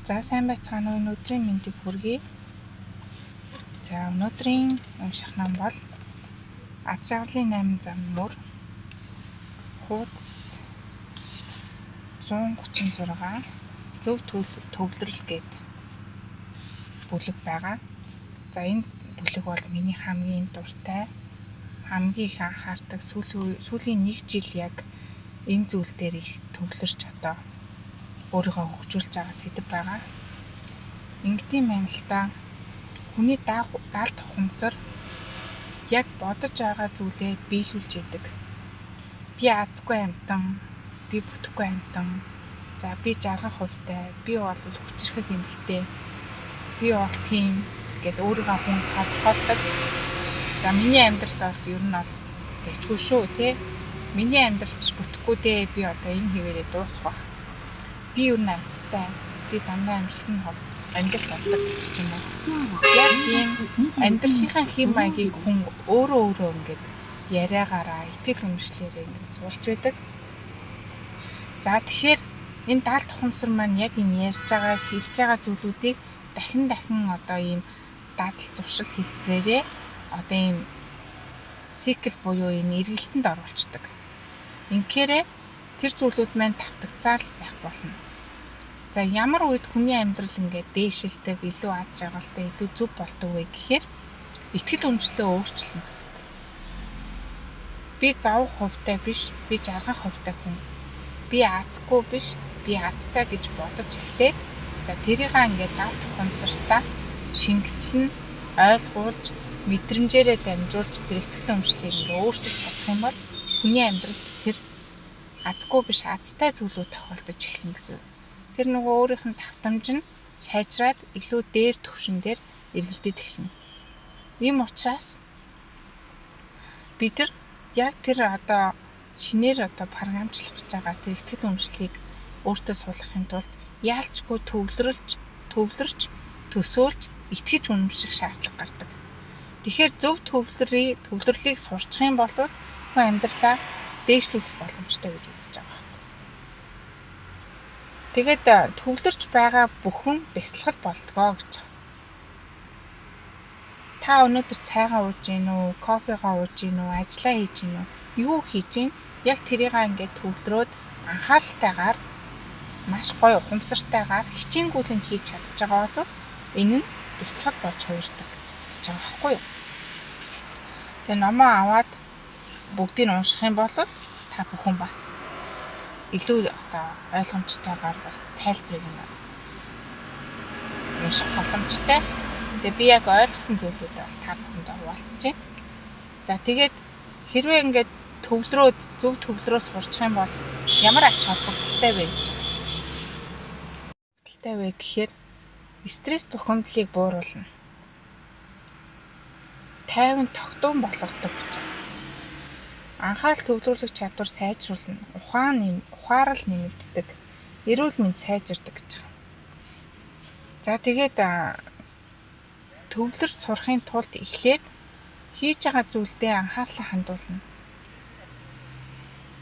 За сайн байцгаана уу, өнөөдрийн мэндийг хүргэе. За өнөөдрийн унших ном бол Ад жаргалын 8 зам мөр хуудас 136 зөв төвлөрөл гээд бүлэг байгаа. За энэ бүлэг бол миний хамгийн дуртай, хамгийн их анхаардаг, сүүлийн 1 жил яг энэ зүйл дээр их төвлөрч одоо өөрийгөө хөгжүүлж байгаа сэдэв байгаа. Ингэдэм байна л да. Хүний даалт ухамсар яг бодож байгаа зүйлээ биелүүлж яадаг. Би азгүй амтан, би бүтэхгүй амтан. За би жаргах хувьтай, би бол хүчрэхэд эмэгтэй. Би бол тийм гэд өөрийгөө хүн тодорхойлдог. За миний амьдрал бол ер нь бол тэгчгүй шүү тий. Миний амьдралч бүтэхгүй дээ. Би одоо энэ хэвээрээ дуусах байх. Би ер нь айцтай. Би дандаа амьдралын амьдрал болдог гэх юм уу. Яг тийм амьдралынхаа хэм маягийг хүн өөрөө ингээд яриагаараа итгэл үнэмшлээрээ ингээд зурж байдаг. За тэгэхээр энэ даалт ухамсар маань яг энэ ярьж байгаа, хэлж байгаа зүйлүүдийг дахин одоо ийм дадал зуршил хэлбэрээрээ одоо ийм цикл буюу энэ эргэлтэнд оруулцдаг. Инхээр тэр зүйлүүд маань давтагцаар байх болно. За ямар үед хүний амьдрал ингээд дээшилдэг, илүү аз жаргалтай, илүү зөв болдог вэ гэхээр итгэл үнэмшлээ өөрчлөн гэсэн. Би завх хувьтай биш, би жаргах хувьтай хүн. Би азгүй биш, би азтай гэж бодож эхлээд тэрийгээ ингээд даалт ухамсартаа шингэтлэн ойлгуулж, мэдрэмжээрээ дамжуулж тэр итгэл үнэмшлийг ингээд өөрчилж чадах юм бол хүний амьдралд тэр азгүй биш, азтай зүйлүүд тохиолдож эхэлнэ гэсэн. Тэр нөгөө өөрийнх нь давтамж нь сайжраад илүү дээр түвшин дээр эргэлдэж эхэлнэ. Ийм учраас бид нар яг тэр одоо шинээр одоо програмчлах гэж байгаа тэр итгэл үнэмшлийг өөртөө суулгахын тулд яалчгүй төвлөрч төсөөлж итгэж үнэмших шаардлага гардаг. Тэгэхээр зөв төвлөрлийг сурчих юм бол хүн амьдралаа дээшлүүлэх боломжтой гэж үзэж байгаа. Тэгээд төвлөрч байгаа бүхэн бясалгал болтгоо гэж. Та өнөөдөр цайгаа ууж гин үү, кофегаа ууж гин үү, ажиллаа хийж гин үү, юу хийж гин? Яг тэрийг ингээд төвлөрөөд анхааралтайгаар маш гоё ухамсартайгаар хичээнгүйлэн хийж чадж байгаа бол энэ нь бясалгал болж хувирдаг гэж байгаа байхгүй юу? Тэгээ номоо аваад бүгдийг нь унших юм бол та бүхэн бас илүү одоо ойлгомжтойгоор бас тайлбарыг унших боломжтой. Тэгээ би яг ойлгосон зүйлүүдээ бол та бүхэндээ хуваалцаж байна. За тэгээд хэрвээ ингээд зөв төвлөрөө сурчих юм бол ямар ач холбогдолтой вэ гэж. Холбогдолтой вэ гэхээр стресс бухимдлыг бууруулна. Тайван тогтун болгодог гэж. Анхаарал төвлөрүүлэх чадвар сайжруулна. Ухаарал нэмэгддэг. Эрүүл мэнд сайжирдаг гэж. За тэгээд төвлөрч сурахын тулд эхлээд хийж байгаа зүйлдээ анхаарлаа хандуулна.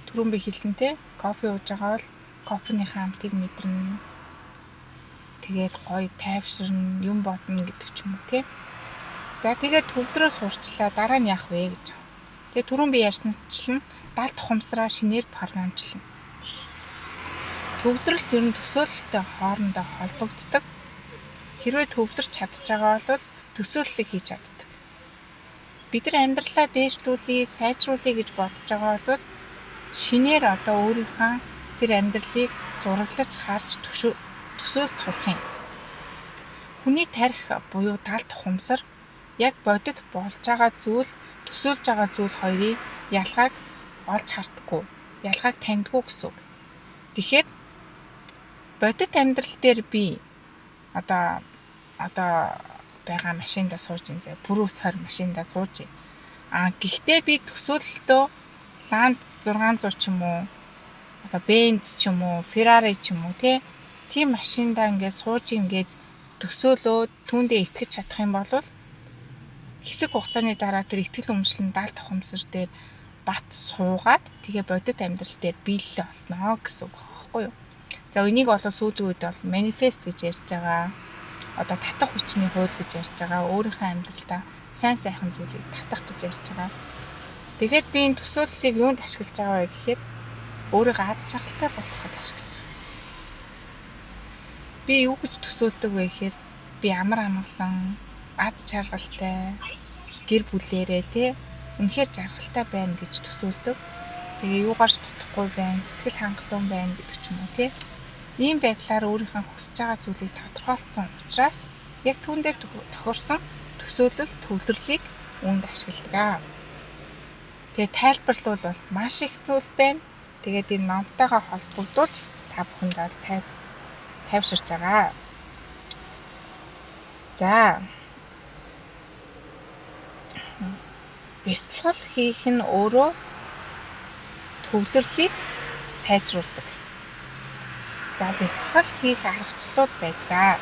Түрүүн би хэлсэн те, кофе ууж байгаа бол кофеныхаа амтыг мэдрэнэ. Тэгээд гоё тайвширна, юм бодно гэдэг ч юм уу те. За тэгээд төвлөрөө сурчлаа, дараа нь яах вэ гэж. Тэгээ түрүүн би ярьсанчлан даалт ухамсараа шинээр програмчлана. Төвлөрөл ер нь төсөөлөлтөй хоорондоо холбогддог. Хэрвээ төвлөрч чадж байгаа бол төсөөллийг хийж чаддаг. Бид нар амьдралаа дээшлүүлээ, сайжруулъя гэж бодож байгаа бол шинээр одоо өөрийнхөө тэр амьдралыг зураглаж харж төсөөлж сурах юм. Хүний тарих буюу даалт ухамсар яг бодит болж байгаа зүйл, төсөөлж байгаа зүйл хоёрын ялгааг олж хардаггүй, ялгааг таньдгүй гэсэн үг. Тэгэхээр бодит амьдрал дээр би одоо байгаа машиндаа сууж ин зэ бүрөөс 20 машиндаа сууж. Гэхдээ би төсөөлөлтөө Ланд 600 ч юм уу, одоо Benz ч юм уу, Ferrari ч юм уу тийм машиндаа ингээд сууж ингээд төсөөлөөд түүндээ итгэж чадах юм бол хэсэг хугацааны дараа тэр итгэл үнэмшлэн даалт ухамсар дээр бат суугаад тэгээ бодит амьдрал дээр биелэлээ олно гэсэн үг байхгүй юу? За энийг бол сүүлийн үед бол манифест гэж ярьж байгаа. Одоо татах хүчний хууль гэж ярьж байгаа. Өөрийнхөө амьдралдаа сайн сайхан зүйлийг татах гэж ярьж байгаа. Тэгээд би энэ төсөөллийг юунд ашиглаж байгаа вэ гэхээр өөрийгөө аз жаргалтай болгоход ашиглаж байгаа. Би юу гэж төсөөлдөг вэ гэхээр би амар амгалан, аз жаргалтай, гэр бүлээрээ тий үнэхээр жаргалтай байна гэж төсөөлдөг. Тэгээ юугаарч тутахгүй байна, сэтгэл хангалуун байна гэдэг ч юм уу тий. Ийм байдлаар өөрийнхөө хүсэж байгаа зүйлийг тодорхойлцсон учраас яг түүндээ тохирсон төсөөлөл төвлөрлийг үүнд ашигладаг. Тэгээ тайлбарлал бол маш их зүйл байна. Тэгээд энэ номтойгоо холбогдуулж та бүхэнд бол тайвширч байгаа. За. Бясалгал хийх нь өөрөө төвлөрлийг сайжруулдаг. За бясалгал хийх аргачлалууд байдаг.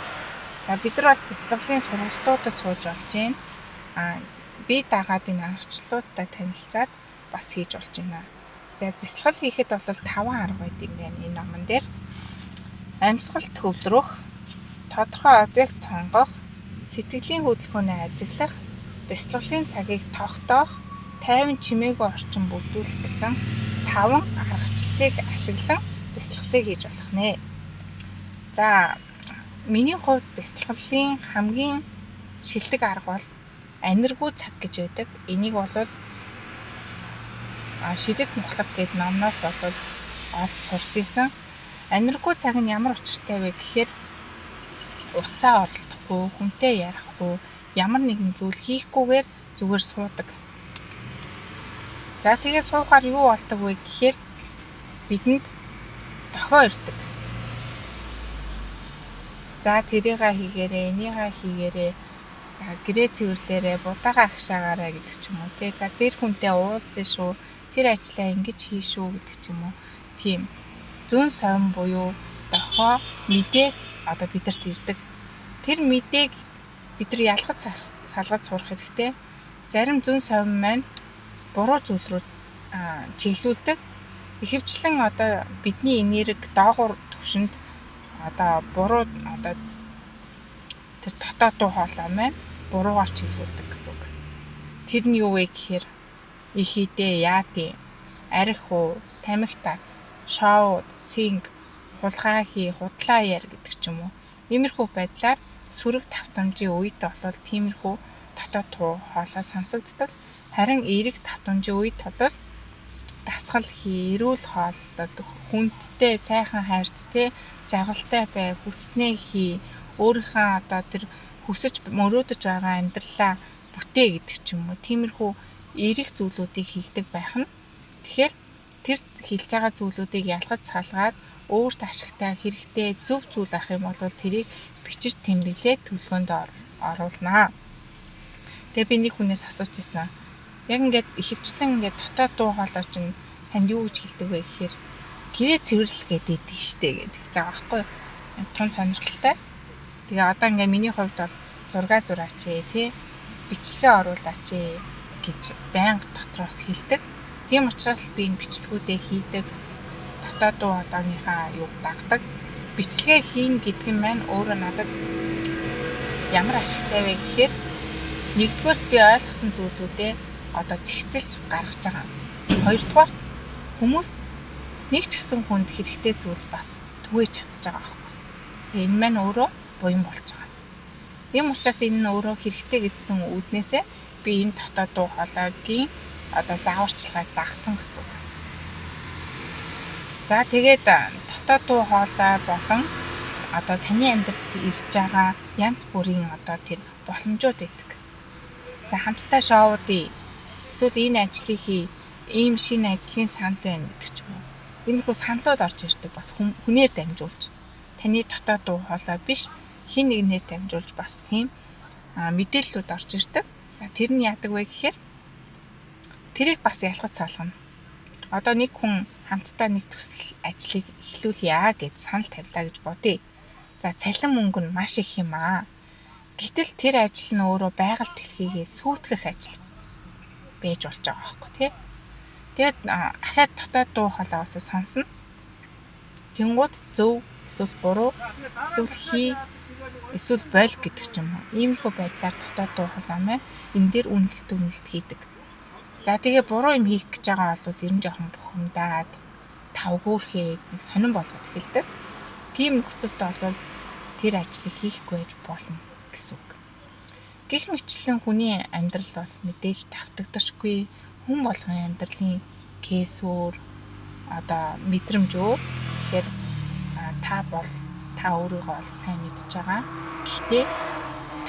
За бид нар бол бясалгалын сургалтуудад сууж болж байна. Би дагаад энэ аргачлалуудтай танилцаад бас хийж болж байна. За бясалгал хийхэд бол 5 арга байд юм байна энэ номон дээр. Амьсгал төвлөрөх, тодорхой объект сонгох, сэтгэлийн хөдөлгөөний ажиглах, бясалгалын цагийг тогтоох, тайван чимээгүй орчин бүрдүүлэх гэсэн 5 аргачлалыг ашиглан бясалгалыг хийж болох нэ. За миний хувьд бясалгалын хамгийн шилдэг арга бол аниргүй цаг гэж байдаг. Энийг бол шидэт мухлаг гэдэг номноос бол олж сурч исэн. Аниргүй цаг нь ямар учиртай вэ гэхээр уцаа оролдохгүй, хүнтэй ярихгүй, ямар нэгэн зүйл хийхгүйгээр зүгээр суудаг. За тэгээ суухаар юу болдог вэ гэхээр бидэнд дохио ирдэг. За тэрийгээ хийгээрээ, энийгээ хийгээрээ, за гэрээ цэвэрлээрээ, будаагаа агшаагаараа гэдэг ч юм уу тий. За тэр хүнтэй уулзъя шүү, тэр ажлаа ингэж хий шүү гэдэг ч юм уу. Тийм зүүн совин буюу дохио мэдээ одоо бидэрт ирдэг. Тэр мэдээг бид нар ялгаж салгаж сурах хэрэгтэй. Зарим зүүн совин маань буруу зүйл рүү чиглүүлдэг. Ихэвчлэн одоо бидний энерги доогуур түвшинд одоо буруу одоо тэр дотоод дуу хоолой маань буруугаар чиглүүлдэг гэсэн үг. Тэр нь юу вэ гэхээр их хідээ яатын, арх уу, тамхитаа, шоуд, цинг, хулгай хий, худлаа яар гэдэг ч юм уу. Иймэрхүү байдлаар сүрэг давтамжийн үед бол тиймэрхүү дотоод дуу хоолой сонсогддог. Харин эерэг давтамжийн үед бол дасгал хий, эрүүл хооллол, хүндтэй, сайхан хайрц те, жаргалтай бай, хүснээ хий, өөрийнхөө одоо тэр хүсэж мөрөөдөж байгаа амьдралаа бүтээ гэдэг ч юм уу. Тиймэрхүү эерэг зүйлүүдийг хэлдэг байх нь. Тэгэхээр тэр хэлж байгаа зүйлүүдийг ялгаж салгаад өөрт ашигтай хэрэгтэй зөв зүйл авах юм бол тэрийг бичиж тэмдэглээд төлөвлөгөөнд оруулнаа. Тэгээ би нэг хүнээс асууж ирсэн. Яг ингээд ихэвчлэн ингээд дотоод дуу хоолой чинь танд юу гэж хэлдэг вэ гэхээр гэрээ цэвэрлэл гэдэг штэ гэдэг гэж байгаа байхгүй юу? Тун сонирхолтой. Тэгээ одоо ингээд миний хувьд бол зураг зураач тий бичлэгээ оруулаач гэж байнга дотроос хэлдэг. Тийм учраас би энэ бичлэгүүдээ хийдэг. Дотоод дуу хоолойныхаа юг дагдаг. Бичлэгээ хийн гэдэг нь маань өөрөө надад ямар ашигтай вэ гэхээр нэгдүгээр би ойлгосон зүйлүүдээ одоо зэгцэлж гаргаж байгаа. Хоёрдугаар хүмүүст нэг ч гэсэн хүнд хэрэгтэй зүйл бас түгээж чадчих байгаа байхгүй. Тэгээ энэ маань өөрөө буян болж байгаа. Ийм учраас энэ нь өөрөө хэрэгтэй гэдсэн үүднээсээ би энэ дотоод дуу хоолойгийн одоо зааварчилгааг дагсан гэсэн үг. За тэгээд дотоод дуу хоолой болон одоо таны амьдралд ирж байгаа янз бүрийн одоо тэр боломжууд байдаг. За хамтдаа шоудыг эсвэл энэ ажлыг хий, ийм шинэ ажлын санал байна гэдэг ч юм уу. Иймэрхүү саналууд орж ирдэг бас хүнээр дамжуулж. Таны дотоод дуу хоолой биш хин нэгнээр дамжуулж бас тийм мэдээллүүд орж ирдэг. За тэр нь яадаг вэ гэхээр тэрийг бас ялгаж салгана. Одоо нэг хүн хамтдаа нэг төсөл ажлыг эхлүүлье гэж санал тавилаа гэж бодъё. За цалин мөнгө нь маш их юм аа. Гэтэл тэр ажил нь өөрөө байгаль дэлхийгээ сүйтгэх ажил байж болж байгаа байхгүй тий. Тэгээд ахаад дотоод дуу хоолойгоос сонсно. Тэнгууд зөв эсвэл буруу, эсвэл хий, эсвэл боль гэдэг ч юм уу. Иймэрхүү байдлаар дотоод дуу хоолой маань энэ дээр үнэлт хийдэг. За тэгээ буруу юм хийх гэж байгаа бол ер нь жоохон бухимдаад, тавгуурхээд нэг сонирн болгоод эхэлдэг. Тийм нөхцөлд бол тэр ажлыг хийхгүй байж болно гэсэн үг. Гэх мэтлэн хүний амьдрал бол мэдээж давтагдашгүй, хүн болгоны амьдралын кейсүүр мэдрэмж өөр. Тэгэхээр та өөрийгөө ол сайн мэдж байгаа. Гэхдээ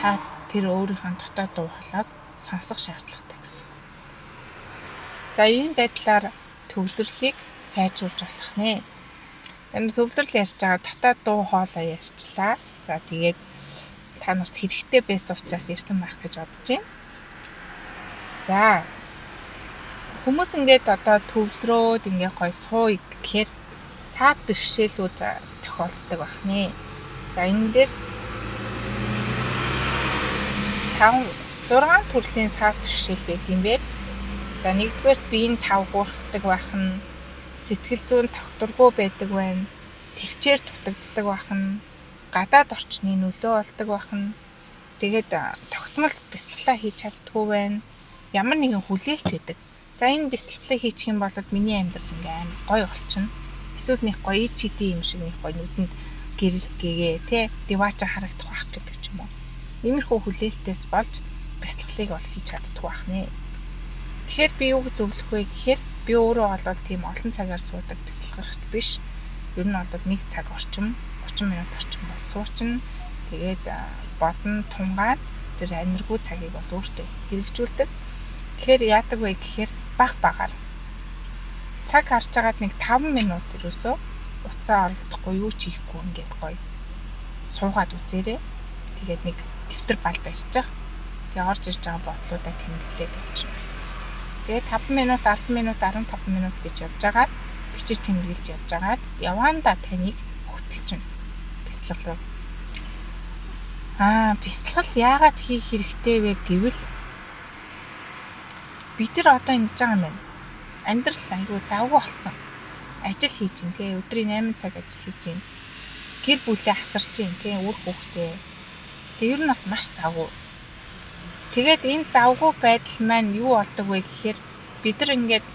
та тэр өөрийнхөө дотоод дуу хоолойг сонсох шаардлагатай гэсэн үг. За энэ байдлаар төвлөрлийг сайжруулж болох нэ. Энэ төвлөрөл ярьж байгаа дотоод дуу хоолой ярьчлаа. За тэгээд та нарт хэрэгтэй байсан учраас ярьсан байх гэж бодож байна. За хүмүүс ингээд төвлөрөөд ингээд гой сууя гэхээр цаад бэрхшээлүүд тохиолддог байх нэ. За энэ дээр 6 төрлийн цаад бэрхшээл байдаг юм бэ. За нэгдүгээр биеийн тавгуурхдаг байх нь, сэтгэл зүйн тогтворгүй байдаг байна, төвчээр дутагддаг байх нь, гадаад орчны нөлөө болдог байх нь, тэгээд тогтмол бясалгалаа хийж чаддаггүй байна, ямар нэгэн хүлээлт байдаг. За энэ бясалгалыг хийчих юм бол миний амьдрал ингээм амар гоё болчихно. Эсвэл нэг гоё чити юм шиг нэг гоё нүдэнд гэрэл гээгээ тий диваача харагдах байх гэдэг ч юм уу. Иймэрхүү хүлээлтээс болж бясалгалыг бол хийж чаддаг байх нэ. Тэгэхээр би юу зөвлөх вэ гэхээр би өөрөө бол тийм олон цагаар суудаг бясалгач биш. Ер нь бол 1 цаг орчим, 30 минут орчим бол суучна. Тэгээд бодно тунгаад тэр аниргүй цагийг бол өөртөө хэрэгжүүлдэг. Тэгэхээр яадаг вэ гэхээр багаар цаг харж агаад нэг 5 минут ерөөсөө уцаа оролдохгүй юу ч хийхгүй ингээд гоё суугаад үзээрэй. Тэгээд нэг дэвтэр бал барьчих. Тэгээ орж ирж байгаа бодлуудаа тэмдэглээд явчихна гэсэн. Тэгээд 5 минут, 10 минут, 15 минут гэж явж агаад бичиж тэмдэглэж явж агаад яваандаа таныг хөтөлчихнө бясалгал руу. Бясалгал яагаад хийх хэрэгтэй вэ гэвэл бид нар одоо ингэж байгаа юм байна. Амьдрал аюу завгүй болсон. Ажил хийж гин тий өдрийн 8 цаг ажил хийж гин. Гэр бүлээ хасарч гин тий үр хүүхдээ. Тэг ер нь бол маш завгүй. Тэгээд энэ завгүй байдал маань юу болдог вэ гэхээр бид нар ингээд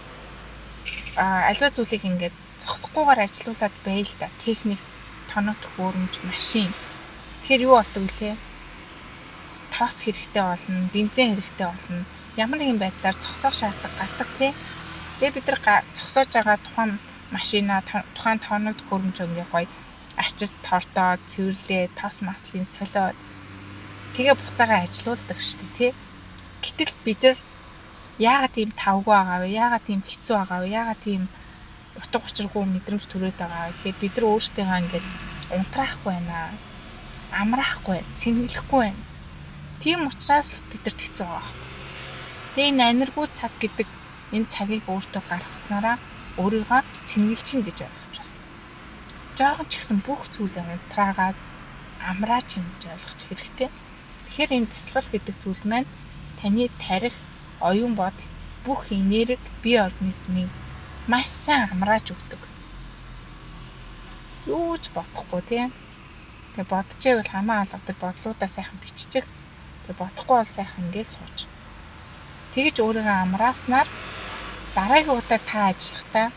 аливаа зүйлийг ингээд зогсохгүйгээр ажилуулад байл та техник, тоног төхөөрөмж, машин. Тэгэхээр юу болдог вүлээ? Тоос хэрэгтэй болно, бензин хэрэгтэй болно. Ямар нэгэн байдлаар зогсоох шаардлага гардаг тий. Тэгээ бид нар зогсоож байгаа тухайн машина, тухайн тоног төхөөрөмж ингээ гоё ачиж тордоод, цэвэрлээ, тос маслын солиод тэгээ буцаага ажилуулдаг шүү дээ тий. Гэтэл бид нар яагаад ийм тавгүй байгаа вэ? Яагаад ийм хэцүү байгаа вэ? Яагаад ийм утга учиргүй мэдрэмж төрөөд байгаа вэ гэхээр бид нар өөрсдөө ингээд унтраахгүй байна. Амраахгүй, цэнгэлэхгүй байна. Тийм учраас бид нарт хэцүү байгаа. Тэгээ энэ аниргүй цаг гэдэг энэ цагийг өөртөө гаргаснараа өөрийгөө цэнгэлчин гэж ойлгож байна. Жохон ч гэсэн бүх зүйлээ унтраагаад амраач юм гэж ойлгох хэрэгтэй. Тэгэхээр энэ бясалгал гэдэг зүйл маань таны тарих, оюун бодол, бүх энерги, бие организмыг маш сайн амрааж өгдөг. Юу ч бодохгүй тийм. Тэгээ бодчихвэл хамаа алгадаг бодлуудаа сайхан биччих. Тэгээ бодохгүй бол сайхан ингээд сууч. Тэгэж өөрийгөө амрааснаар дараагийн удаа та ажиллахдаа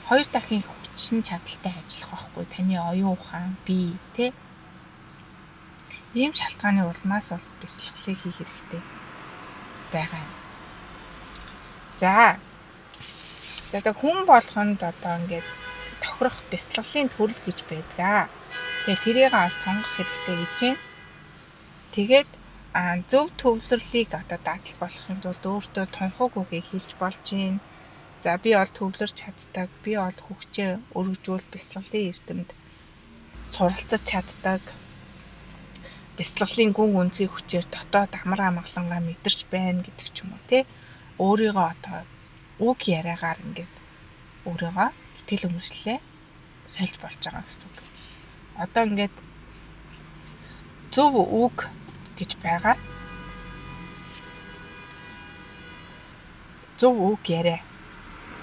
2 дахин хүчин чадалтай ажиллах байхгүй. Таны оюун ухаан, бие тий. Ийм шалтгааны улмаас бол бясалгалыг хийх хэрэгтэй байгаа юм. За тэгээд хүн болгонд одоо ингээд тохирох бясалгалын төрөл гэж байдаг. Тэгээд тэрийг сонгох хэрэгтэй гэж байна. Тэгээд зөв төвлөрлийг одоо дадлах болохын тулд өөртөө тунхаг үгийг хэлж болж байна. За би бол төвлөрч чаддаг, би бол хөгжөө өргөжүүл бясалгалын эрдэмд суралцаж чаддаг. Бясалгалын гүн гүнзгий хүчээр дотоод амар амгалангаа мэдэрч байна гэдэг ч юм уу тий. Өөрийгөө одоо үг яриагаар ингээд өөрийгөө итгэл үнэмшлээ сольж болж байгаа гэсэн үг. Одоо ингээд зөв үг гэж байгаа. Зөв үг яриа.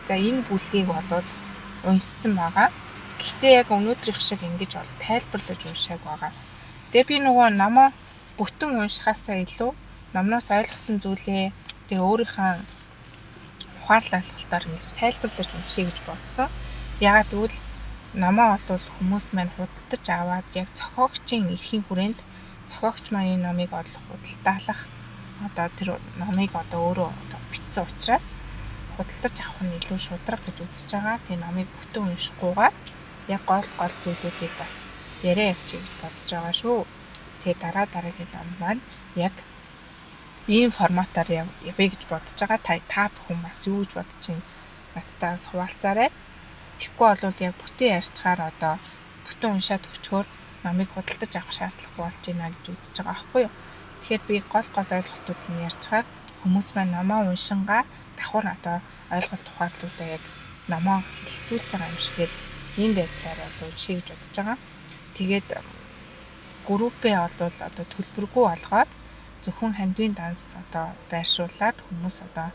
За энэ бүлгийг бол уншсан байгаа. Гэхдээ яг өнөөдрийнх шиг ингэж бол тайлбарлаж уншааг байгаа. Тэгээ би нөгөө номоо бүтэн уншихаасаа илүү номноос ойлгосон зүйлээ тэгээ өөрийнхөө ухаарлал алхалтаар ингэж тайлбарлаж уншия гэж бодсон. Ягаад гэвэл номоо бол хүмүүс маань худалдаж аваад яг зохиогчийн эрхийн хүрээнд зохиогч маань энэ номыг худалдаалах одоо тэр номыг өөрөө бичсэн учраас худалдаж авах нь илүү шударга гэж үзэж байгаа. Тэгээ номыг бүтэн уншихгүйгээр яг гол зүйлүүдийг бас яриа явчих гэж бодож байгаа шүү. Тэгээ дараагийн ном маань яг ийм форматаар явъя гэж бодож байгаа. Та бүхэн бас юу гэж бодож байна? Надтай хуваалцаарай. Тэгэхгүй бол яг бүтэн ярьцгаар одоо бүтэн уншаад өчгөр номыг худалдаж авах шаардлагагүй болж байна гэж үзэж байгаа аахгүй юу? Тэгэхээр би гол ойлголтуудыг нь ярьцгаар хүмүүс маань номоо уншингаа давхар одоо ойлголт ухаарлуудаа яг номоо хэлэлцүүлж байгаа юм шигээр ийм байдлаар уншия гэж бодож байгаа. Тэгээд группээ одоо төлбөргүй болгоод зөвхөн хамдын данс одоо байршуулад хүмүүс одоо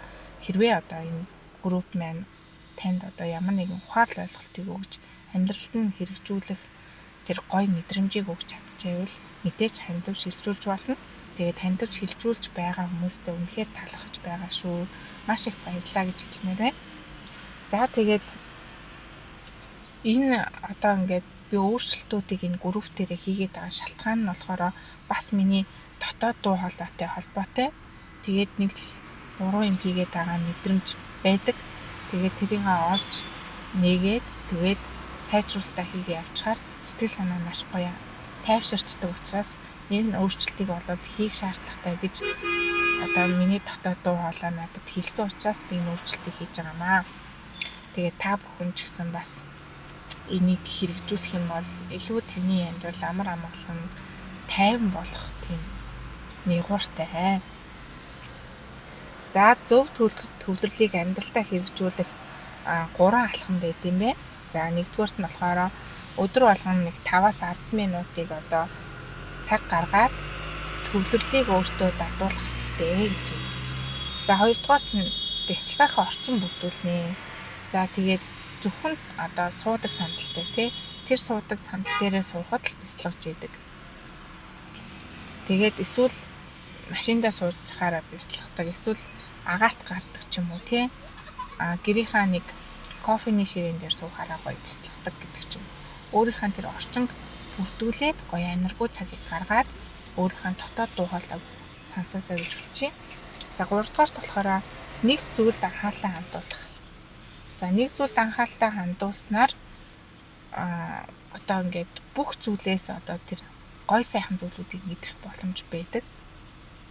хэрвээ одоо энэ групп маань танд одоо ямар нэгэн ухаалал ойлголтыг өгж амьдралд нь хэрэгжүүлэх тэр гоё мэдрэмжийг өгч чадчихвэл мэдээж хандив шилжүүлж болно. Тэгээд хандив шилжүүлж байгаа хүмүүстээ үнэхээр талархаж байгаа шүү. Маш их баярлалаа гэж хэлмээр байна. За тэгээд энэ одоо ингээд би өөрчлөлтүүдийг энэ групп дээр хийгээд байгаа шалтгаан нь болохоор бас миний дотоод дуу хоолойтой холбоотой. Тэгээд нэг л буруу юм хийгээд байгаа мэдрэмж байдаг. Тэгээд тэрийг олж нэгээд тэгээд сайжруулалтаа хийгээ явчихаар сэтгэл санаа маш гоё тайвширчдаг учраас энэ өөрчлөлтийг бол хийх шаардлагатай гэж одоо миний дотоод дуу хоолой надад хэлсэн учраас би энэ өөрчлөлтийг хийж байгаамаа. Тэгээд та бүхэн ч гэсэн бас энийг хэрэгжүүлэх юм бол илүү таны амьдрал амар амгалан тайван болох тийм нэгууртай. За зөв төвлөрлийг амьдралдаа хэрэгжүүлэх 3 алхам байд юм бэ. За нэгдүгээрт нь болохоор өдөр болгон нэг 5-10 минутыг одоо цаг гаргаад төвлөрлийг өөртөө дадуулах хэрэгтэй гэж байна. За хоёрдугаарт нь бясалгахын орчин бүрдүүлнэ. За тэгээд зөвхөн одоо суудаг сандалтай тий тэр суудаг сандал дээрээ суухад л бясалгаж идэг. Тэгээд эсвэл машиндаа сууж чахаараа бясалгадаг, эсвэл агаарт гардаг ч юм уу тий гэрийнхаа нэг кофений ширээн дээр суухаараа гоё бясалгадаг гэдэг ч юм. Өөрийнхөө тэр орчинг бүрдүүлээд гоё энерги цагийг гаргаад өөрийнхөө дотоод дуу хоолойг сонсоосоо гэж хүсэж байна. За 3 дугаарт болохоор нэг зүйлд анхаарлаа хандуулах. За нэг зүйлд анхаарлаа хандуулснаар одоо ингээд бүх зүйлээс одоо тэр гой сайхан зүйлүүдийг мэдрэх боломж байдаг.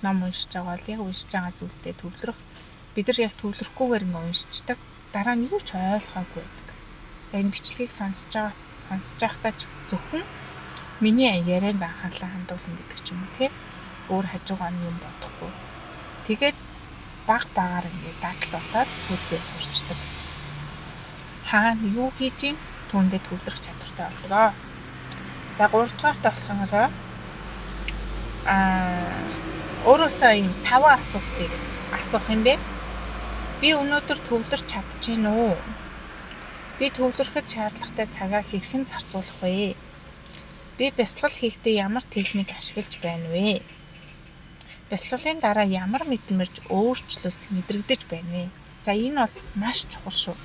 Ном уншиж байгаа бол яг уншиж байгаа зүйлдээ төвлөрөх. Бид нар яг төвлөрөхгүйгээр ингээд уншичдаг. Дараа нь юу ч ойлгоогүй байдаг. За энэ бичлэгийг сонсож байхдаа ч зөвхөн миний ярианд анхаарлаа хандуулна гэдэг ч юм уу тий. Өөр хажуугаар нь юм бодохгүй. Тэгээд багаар ингээд дадал болоод сүлдээ сурчдаг. Хаана юу хийж ин түүндээ төвлөрөх чадвартай болдог. За 3 дугаартай болохоор өөрөөсөө энэ 5 асуултыг асуух юм бэ. Би өнөөдөр төвлөрч чадчихэв үү? Би төвлөрөхөд шаардлагатай цагаа хэрхэн зарцуулах вэ? Би бясалгал хийхдээ ямар техник ашиглаж байна вэ? Бясалгалын дараа ямар мэдрэмж өөрчлөлт мэдрэгдэж байна вэ? За энэ бол маш чухал шүү.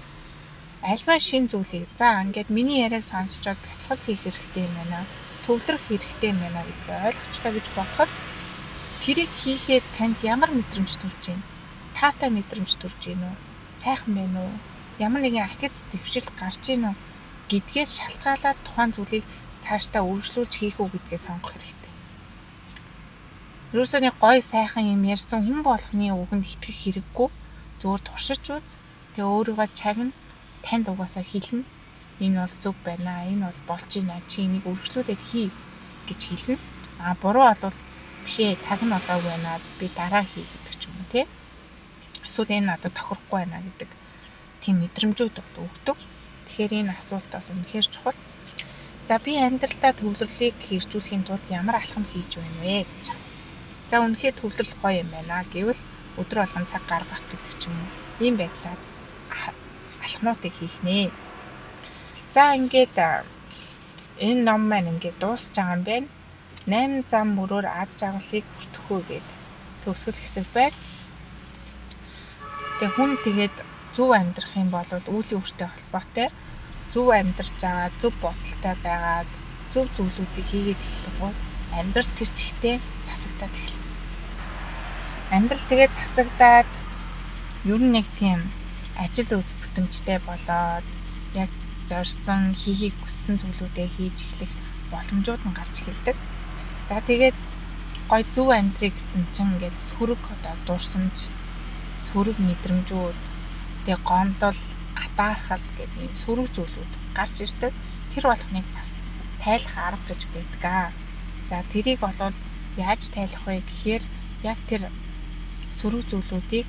Альва шин зүйлийг за ингээд миний яриаг сонсчоод бясалгал хийх хэрэгтэй юм байна. Төвлөрөх хэрэгтэй юм байна гэдгийг ойлгочлаа гэж бодоход тэрийг хийхээр танд ямар мэдрэмж төрж байна? Таатай мэдрэмж төрж байна уу? Сайхан байна уу? Ямар нэгэн ахиц дэвшил гарч байна уу гэдгээс шалтгаалаад тухайн зүйлийг цаашдаа үргэлжлүүлж хийх үү гэдгээ сонгох хэрэгтэй. Юусаны гой сайхан юм ярьсан хүн болгоны үгэнд итгэх хэрэггүй. Зүгээр туршиж үз. Тэгээ өөрийгөө чагна, танд угаасаа хэлнэ. Энэ бол зөв байна. Энэ бол болж байна. Чи энийг үргэлжлүүлээд хий гэж хэлнэ. Буруу бол биш ээ, цаг нь болоогүй байна. Би дараа хий гэдэг ч юм уу тий. Эсвэл энэ надад тохирохгүй байна гэдэг тийм мэдрэмжүүд бол өгдөг. Тэгэхээр энэ асуулт бол үнэхээр чухал. За би амьдралдаа төвлөрлийг хэрэгжүүлэхийн тулд ямар алхам хийж байна вэ гэж. За үнэхээр төвлөрөл гоё юм байна гэвэл өдөр болгон цаг гаргах гэдэг ч юм уу. Ийм байдлаар алхмуудыг хийх нэ. За ингээд энэ ном маань ингээд дуусж байгаа юм байна. 8 зам мөрөөр ад жаргалыг хүртэх үү гэд төгсгөл хэсэг байна. Тэгээ хүн тэгээд зөв амьдрах юм бол үүлийн үртэй холбоотой зөв амьдарч байгаа, зөв бодолтой байгаад зөв зүйлүүдийг хийгээд эхлэх бол амьдрал тэр чигтээ засагдаад эхэлнэ. Амьдрал тэгээд засагдаад ер нь нэг тийм ажил үс бүтэмжтэй болоод яг зорьсон хийхийг хүссэн зүйлүүдээ хийж эхлэх боломжууд нь гарч эхэлдэг. За тэгээд гой зөв амьдрыг гэсэн чинь ингээд сөрөг дурсамж, сөрөг мэдрэмжүүд, тэгээ гомдол, атаархал гэдэг ийм сөрөг зүйлүүд гарч ирдэг. Тэр болгоныг бас тайлах арга гэж байдаг. За тэрийг болвол яаж тайлах вэ гэхээр яг тэр сөрөг зүйлүүдийг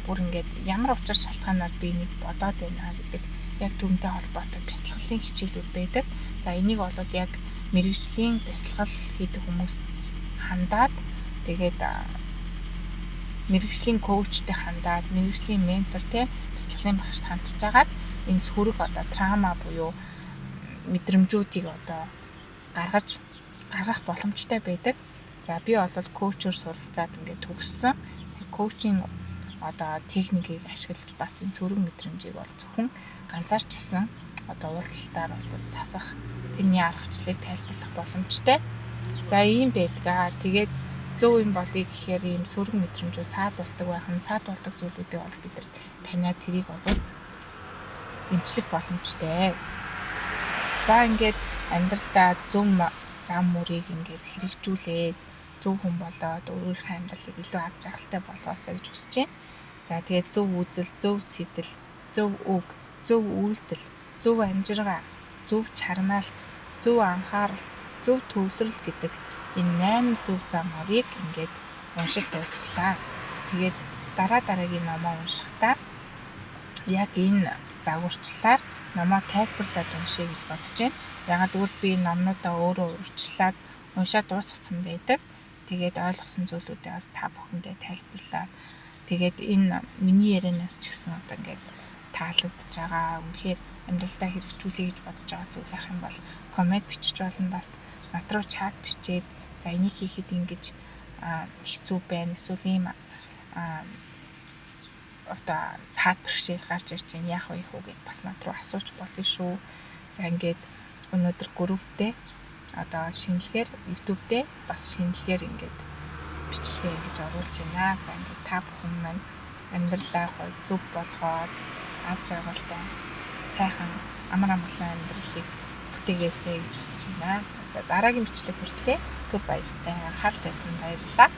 бүр ингээд ямар учир шалтгаанаар би нэг бодоод байна гэдэг яг түүнтэй холбоотой бясалгалын хичээлүүд байдаг. За энийг болвол яг мэрэгжлийн бясалгал хийдэг хүмүүс хандаад тэгээд мэрэгжлийн коучтэй хандаад мэрэгжлийн ментор те бясалгалын багшд хандж агаад энэ сөрөг траума буюу мэдрэмжүүдийг гаргах боломжтой байдаг. За би бол коучээр суралцаад ингээд төгссөн. Коучинг техникийг ашиглаж бас энэ сөрөг мэдрэмжийг бол зөвхөн ганцаарчсан уулзалтаар бол засах тэрний аргачлалыг тайлбарлах боломжтой. За ийм байдаг. Тэгээд зөв юм болъё гэхээр ийм сөрөг мэдрэмжүүд саад болдог байх нь саад болдог зүйлүүдийг бол бид нар таниад тэрийг бол эмчлэх боломжтой. За ингээд амьдралдаа зөв зам мөрийг ингээд хэрэгжүүлээд зөв хүн болоод өөрийнхөө амьдралыг илүү аз жаргалтай болгоосоо гэж хүсэж байна. За тэгээд зөв үзэл, зөв сэтэл, зөв үг, зөв үйлдэл, зөв амжиргаа, зөв чармаалт, зөв анхаарал, зөв төвлөрөл гэдэг энэ 8 зөв зам мөрийг ингээд уншиж дуусглаа. Тэгээд дараагийн номоо уншихдаа яг энэ загварчлалаар номоо тайлбарлаад уншъя гэж бодож байна. Ягаад гэвэл би номнуудаа өөрөө урьдчилаад уншаад дуусгасан байдаг. Тэгээд ойлгосон зүйлүүдээ бас та бүхэндээ тайлбарлаад тэгээд энэ миний ярианаас ч гэсэн ингээд таалагдж байгаа. Үнэхээр амьдралдаа хэрэгжүүлэе гэж бодож байгаа зүйл ах юм бол коммент бичиж болно, бас над руу чат бичээд за энийг хийхэд ингэж хэцүү байна. Эсвэл ийм саад бэрхшээл гарч ирж байна. Яах вэ хүү гэж бас над руу асууж болно шүү. За ингээд өнөөдөр групптэй шинэлгээр YouTube дээр бас шинэлгээр ингээд бичлэгээ ингэж оруулж байна. За ингээд та бүхэн маань амьдралаа гоё зөв болгоод аз жаргалтай сайхан амар амгалан амьдралыг бүтээгээсэй гэж хүсэж байна. За дараагийн бичлэг хүртлээр түр баяртай анхаарал тавьсан баярлалаа.